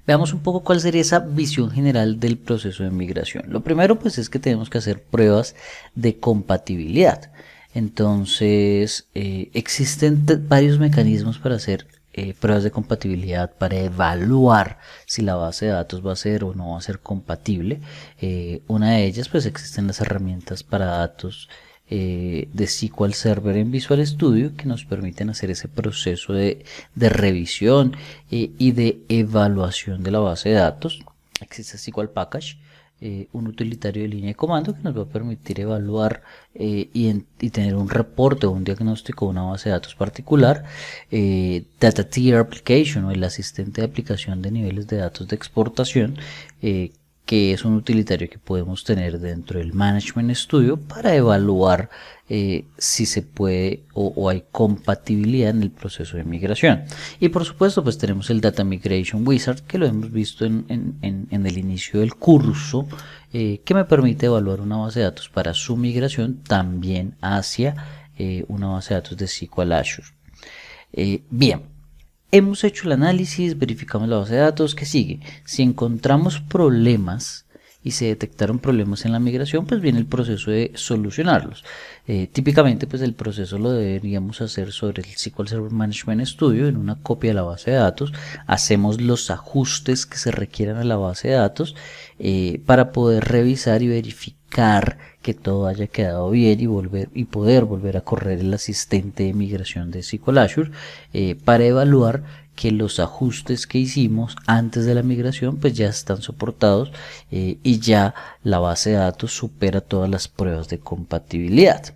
Veamos un poco cuál sería esa visión general del proceso de migración. Lo primero pues es que tenemos que hacer pruebas de compatibilidad. Entonces existen varios mecanismos para hacer pruebas de compatibilidad, para evaluar si la base de datos va a ser o no va a ser compatible. Una de ellas pues existen las herramientas para datos de SQL Server en Visual Studio que nos permiten hacer ese proceso de revisión y de evaluación de la base de datos. Existe SQL Package, un utilitario de línea de comando que nos va a permitir evaluar y tener un reporte o un diagnóstico de una base de datos particular. Data Tier Application, o el asistente de aplicación de niveles de datos de exportación, que es un utilitario que podemos tener dentro del Management Studio para evaluar si se puede o hay compatibilidad en el proceso de migración. Y por supuesto pues tenemos el Data Migration Wizard, que lo hemos visto en el inicio del curso, que me permite evaluar una base de datos para su migración también hacia una base de datos de SQL Azure. Bien, hemos hecho el análisis, verificamos la base de datos. ¿Qué sigue? Si encontramos problemas y se detectaron problemas en la migración, pues viene el proceso de solucionarlos. Típicamente pues el proceso lo deberíamos hacer sobre el SQL Server Management Studio en una copia de la base de datos. Hacemos los ajustes que se requieran a la base de datos para poder revisar y verificar que todo haya quedado bien y poder volver a correr el asistente de migración de SQL Azure para evaluar que los ajustes que hicimos antes de la migración pues ya están soportados y ya la base de datos supera todas las pruebas de compatibilidad.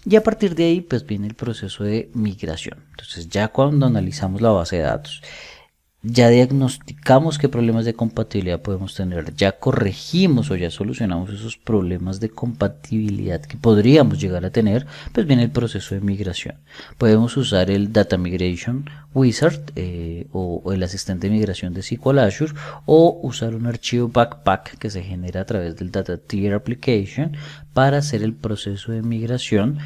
Y a partir de ahí pues viene el proceso de migración. Entonces ya cuando analizamos la base de datos, ya diagnosticamos qué problemas de compatibilidad podemos tener, ya corregimos o ya solucionamos esos problemas de compatibilidad que podríamos llegar a tener, pues viene el proceso de migración. Podemos usar el Data Migration Wizard o el asistente de migración de SQL Azure, o usar un archivo Backpack que se genera a través del Data Tier Application para hacer el proceso de migración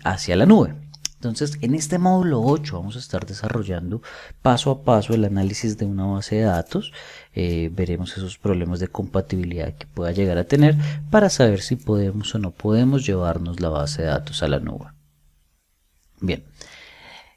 hacia la nube. Entonces, en este módulo 8 vamos a estar desarrollando paso a paso el análisis de una base de datos. Veremos esos problemas de compatibilidad que pueda llegar a tener para saber si podemos o no podemos llevarnos la base de datos a la nube. Bien.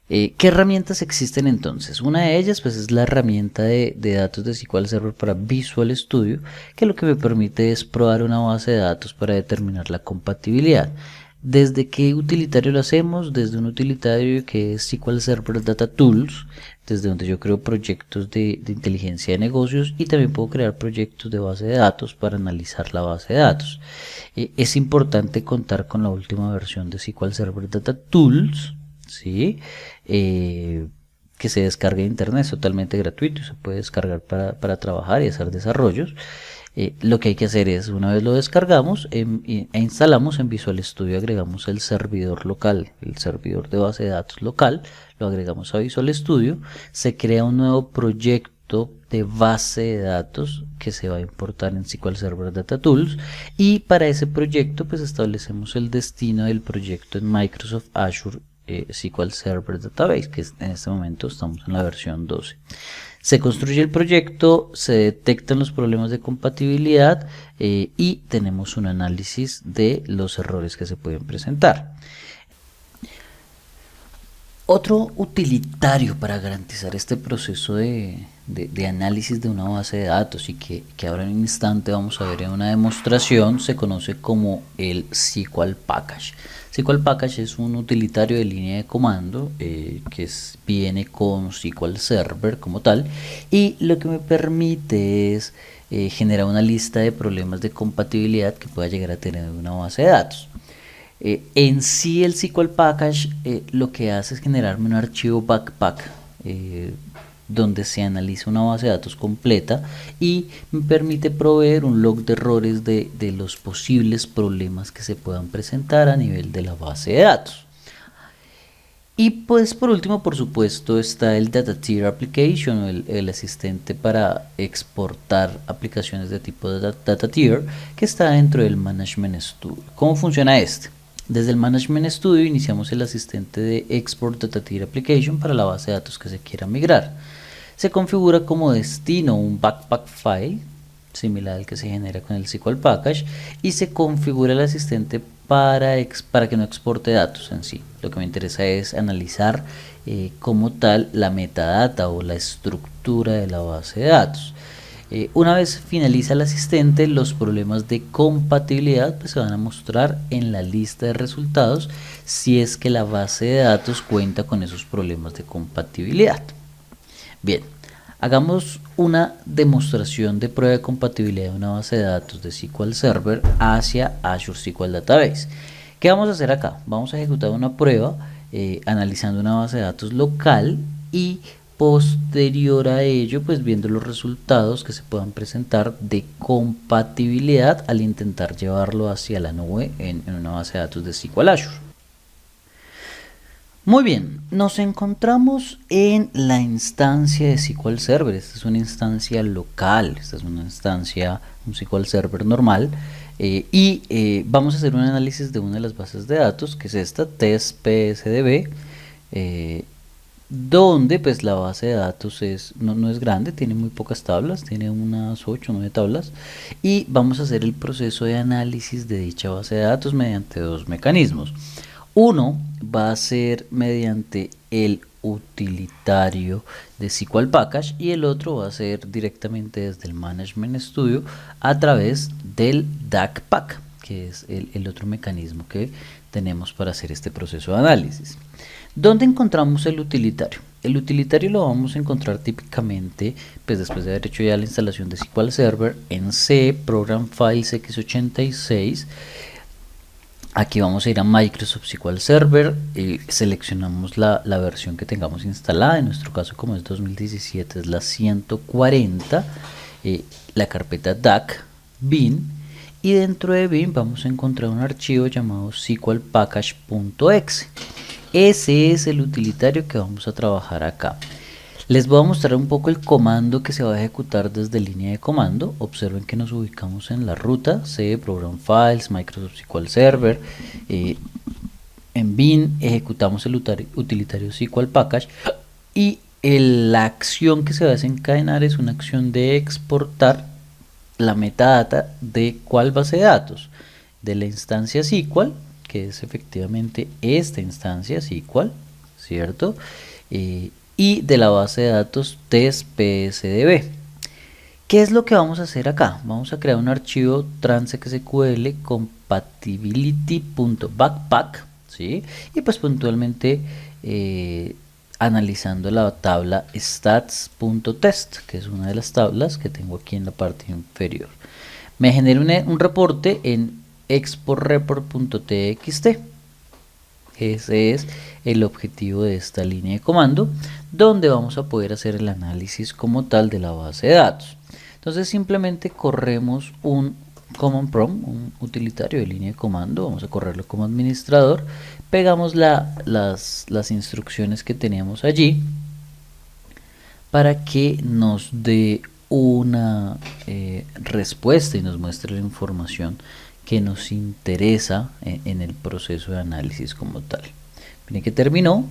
¿Qué herramientas existen entonces? Una de ellas pues es la herramienta de datos de SQL Server para Visual Studio, que lo que me permite es probar una base de datos para determinar la compatibilidad. ¿Desde qué utilitario lo hacemos? Desde un utilitario que es SQL Server Data Tools, desde donde yo creo proyectos de inteligencia de negocios, y también puedo crear proyectos de base de datos para analizar la base de datos. Es importante contar con la última versión de SQL Server Data Tools, ¿sí? Que se descarga de internet, es totalmente gratuito, se puede descargar para trabajar y hacer desarrollos. Lo que hay que hacer es, una vez lo descargamos e instalamos en Visual Studio, agregamos el servidor local, el servidor de base de datos local, lo agregamos a Visual Studio, se crea un nuevo proyecto de base de datos que se va a importar en SQL Server Data Tools, y para ese proyecto pues establecemos el destino del proyecto en Microsoft Azure SQL Server Database, que en este momento estamos en la versión 12. Se construye el proyecto, se detectan los problemas de compatibilidad y tenemos un análisis de los errores que se pueden presentar. Otro utilitario para garantizar este proceso de análisis de una base de datos, y que ahora en un instante vamos a ver en una demostración, se conoce como el SQL Package. SQL Package es un utilitario de línea de comando viene con SQL Server como tal, y lo que me permite es generar una lista de problemas de compatibilidad que pueda llegar a tener una base de datos. En sí el SQL Package lo que hace es generarme un archivo Backpack donde se analiza una base de datos completa y me permite proveer un log de errores de los posibles problemas que se puedan presentar a nivel de la base de datos. Y pues por último, por supuesto, está el Data Tier Application, o el asistente para exportar aplicaciones de tipo de Data Tier, que está dentro del Management Studio. ¿Cómo funciona este? Desde el Management Studio iniciamos el asistente de Export Data Tier Application para la base de datos que se quiera migrar. se configura como destino un backpack file, similar al que se genera con el SQL Package, y se configura el asistente para que no exporte datos en sí. Lo que me interesa es analizar como tal la metadata o la estructura de la base de datos. Una vez finaliza el asistente, los problemas de compatibilidad pues, se van a mostrar en la lista de resultados si es que la base de datos cuenta con esos problemas de compatibilidad. Bien, hagamos una demostración de prueba de compatibilidad de una base de datos de SQL Server hacia Azure SQL Database. ¿Qué vamos a hacer acá? Vamos a ejecutar una prueba analizando una base de datos local y posterior a ello pues viendo los resultados que se puedan presentar de compatibilidad al intentar llevarlo hacia la nube en una base de datos de SQL Azure. Muy bien, nos encontramos en la instancia de SQL Server. Esta es una instancia local, esta es una instancia, un SQL Server normal, vamos a hacer un análisis de una de las bases de datos, que es esta, test.psdb, donde pues la base de datos no es grande, tiene muy pocas tablas, tiene unas 8 o 9 tablas, y vamos a hacer el proceso de análisis de dicha base de datos mediante dos mecanismos. Uno va a ser mediante el utilitario de SQL Package y el otro va a ser directamente desde el Management Studio a través del DAG Pack, que es el otro mecanismo que tenemos para hacer este proceso de análisis. ¿Dónde encontramos el utilitario? El utilitario lo vamos a encontrar típicamente pues después de haber hecho ya la instalación de SQL Server en C, Program Files x86. Aquí vamos a ir a Microsoft SQL Server, seleccionamos la versión que tengamos instalada, en nuestro caso como es 2017 es la 140, la carpeta DAC, bin, y dentro de bin vamos a encontrar un archivo llamado sqlpackage.exe. Ese es el utilitario que vamos a trabajar acá. Les voy a mostrar un poco el comando que se va a ejecutar desde línea de comando. Observen que nos ubicamos en la ruta C, Program Files, Microsoft SQL Server. En bin ejecutamos el utilitario SQL Package y la acción que se va a desencadenar es una acción de exportar la metadata de cuál base de datos, de la instancia SQL, que es efectivamente esta instancia SQL, ¿cierto? Y de la base de datos test.psdb. ¿Qué es lo que vamos a hacer acá? Vamos a crear un archivo transxsql compatibility.backpack, ¿sí? Y pues puntualmente analizando la tabla stats.test, que es una de las tablas que tengo aquí en la parte inferior. Me genera un reporte en exportreport.txt. Ese es el objetivo de esta línea de comando, donde vamos a poder hacer el análisis como tal de la base de datos. Entonces simplemente corremos un command prompt, un utilitario de línea de comando, vamos a correrlo como administrador, pegamos las instrucciones que teníamos allí para que nos dé una respuesta y nos muestre la información que nos interesa en el proceso de análisis como tal. Miren que terminó,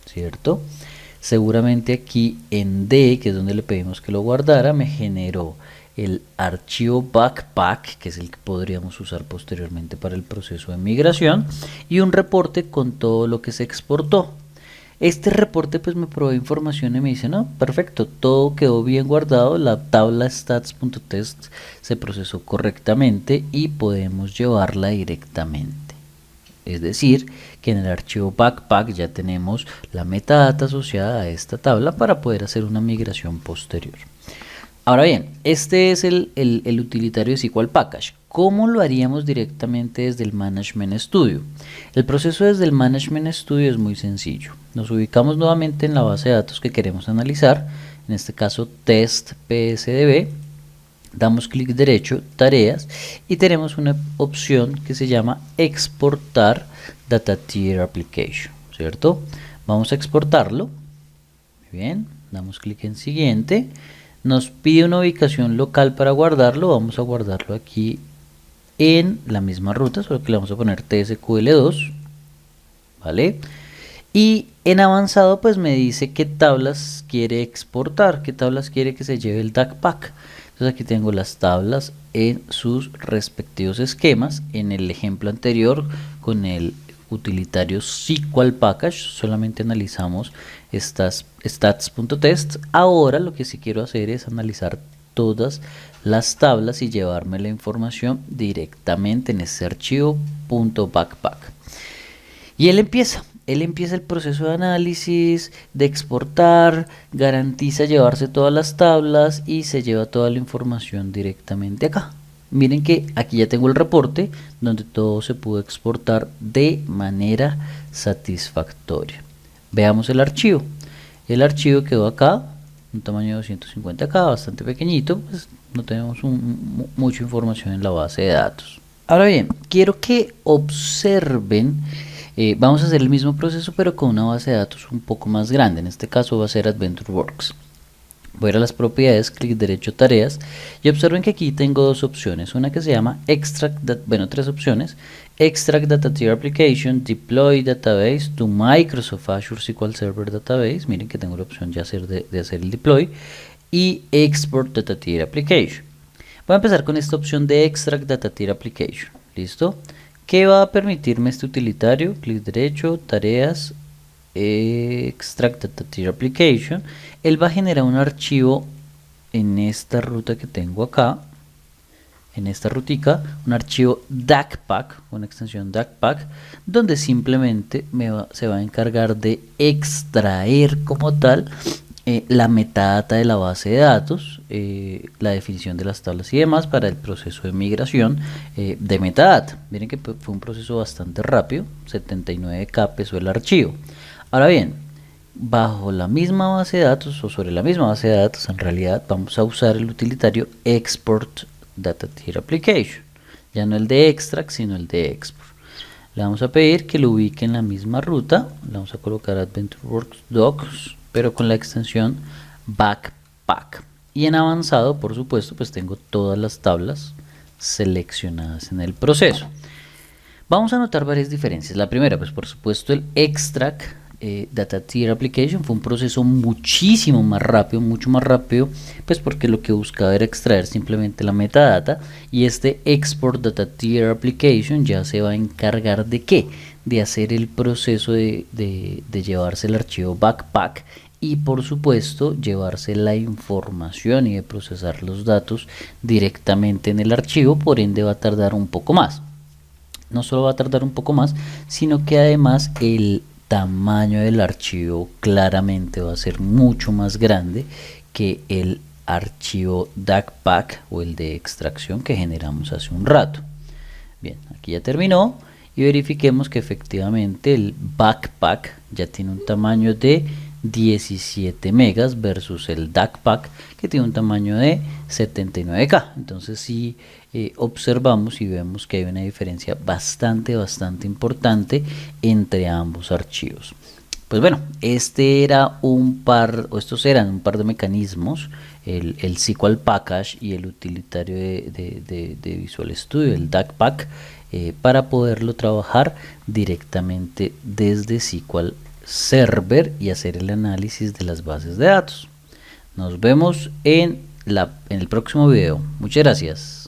¿cierto? Seguramente aquí en D, que es donde le pedimos que lo guardara, me generó el archivo backpack, que es el que podríamos usar posteriormente para el proceso de migración, y un reporte con todo lo que se exportó. Este reporte pues me provee información y me dice, no, perfecto, todo quedó bien guardado, la tabla stats.test se procesó correctamente y podemos llevarla directamente. Es decir, que en el archivo backpack ya tenemos la metadata asociada a esta tabla para poder hacer una migración posterior. Ahora bien, este es el utilitario de SQL Package. ¿Cómo lo haríamos directamente desde el Management Studio? El proceso desde el Management Studio es muy sencillo. Nos ubicamos nuevamente en la base de datos que queremos analizar, en este caso test.psdb, damos clic derecho, tareas, y tenemos una opción que se llama exportar Data Tier Application, ¿cierto? Vamos a exportarlo. Muy bien, damos clic en siguiente. Nos pide una ubicación local para guardarlo, vamos a guardarlo aquí en la misma ruta, solo que le vamos a poner tsql2, ¿vale? Y en avanzado pues me dice qué tablas quiere exportar, qué tablas quiere que se lleve el DAC pack. Entonces aquí tengo las tablas en sus respectivos esquemas. En el ejemplo anterior con el utilitario SQL package solamente analizamos estas stats.test. Ahora lo que sí quiero hacer es analizar todas las tablas y llevarme la información directamente en ese archivo .backpack. Y él empieza el proceso de análisis, de exportar, garantiza llevarse todas las tablas y se lleva toda la información directamente acá. Miren que aquí ya tengo el reporte donde todo se pudo exportar de manera satisfactoria. Veamos el archivo. El archivo quedó acá, un tamaño de 250K, bastante pequeñito, pues no tenemos mucha información en la base de datos. Ahora bien, quiero que observen. Vamos a hacer el mismo proceso pero con una base de datos un poco más grande. En este caso va a ser AdventureWorks. Voy a ir a las propiedades, clic derecho, tareas, y observen que aquí tengo dos opciones. Una que se llama tres opciones: Extract Data Tier Application, Deploy Database to Microsoft Azure SQL Server Database. Miren que tengo la opción de hacer el deploy, y Export Data Tier Application. Voy a empezar con esta opción de Extract Data Tier Application. ¿Listo? ¿Qué va a permitirme este utilitario? Clic derecho, tareas, Extract Data Tier Application. Él va a generar un archivo en esta ruta que tengo acá, en esta rutica, un archivo DACPack, una extensión DACPack, donde simplemente se va a encargar de extraer como tal la metadata de la base de datos, la definición de las tablas y demás para el proceso de migración de metadata. Miren que fue un proceso bastante rápido, 79K pesó el archivo. Ahora bien, bajo la misma base de datos o sobre la misma base de datos, en realidad vamos a usar el utilitario Export Data Tier Application, ya no el de Extract sino el de Export. Le vamos a pedir que lo ubique en la misma ruta, le vamos a colocar AdventureWorks Docs, pero con la extensión Backpack. Y en avanzado, por supuesto, pues tengo todas las tablas seleccionadas en el proceso. Vamos a notar varias diferencias. La primera, pues por supuesto, el Extract Data Tier Application fue un proceso muchísimo más rápido, mucho más rápido, pues porque lo que buscaba era extraer simplemente la metadata, y este Export Data Tier Application ya se va a encargar de ¿qué? De hacer el proceso de llevarse el archivo Backpack y por supuesto llevarse la información y de procesar los datos directamente en el archivo. Por ende va a tardar un poco más. No solo va a tardar un poco más, sino que además el tamaño del archivo claramente va a ser mucho más grande que el archivo DACPack o el de extracción que generamos hace un rato. Bien, aquí ya terminó y verifiquemos que efectivamente el Backpack ya tiene un tamaño de 17 megas versus el DACPack que tiene un tamaño de 79K. Entonces si observamos y vemos que hay una diferencia bastante importante entre ambos archivos. Pues bueno, estos eran un par de mecanismos, el SQL Package y el utilitario de Visual Studio, el DACPack, para poderlo trabajar directamente desde SQL Server y hacer el análisis de las bases de datos. Nos vemos en el próximo video. Muchas gracias.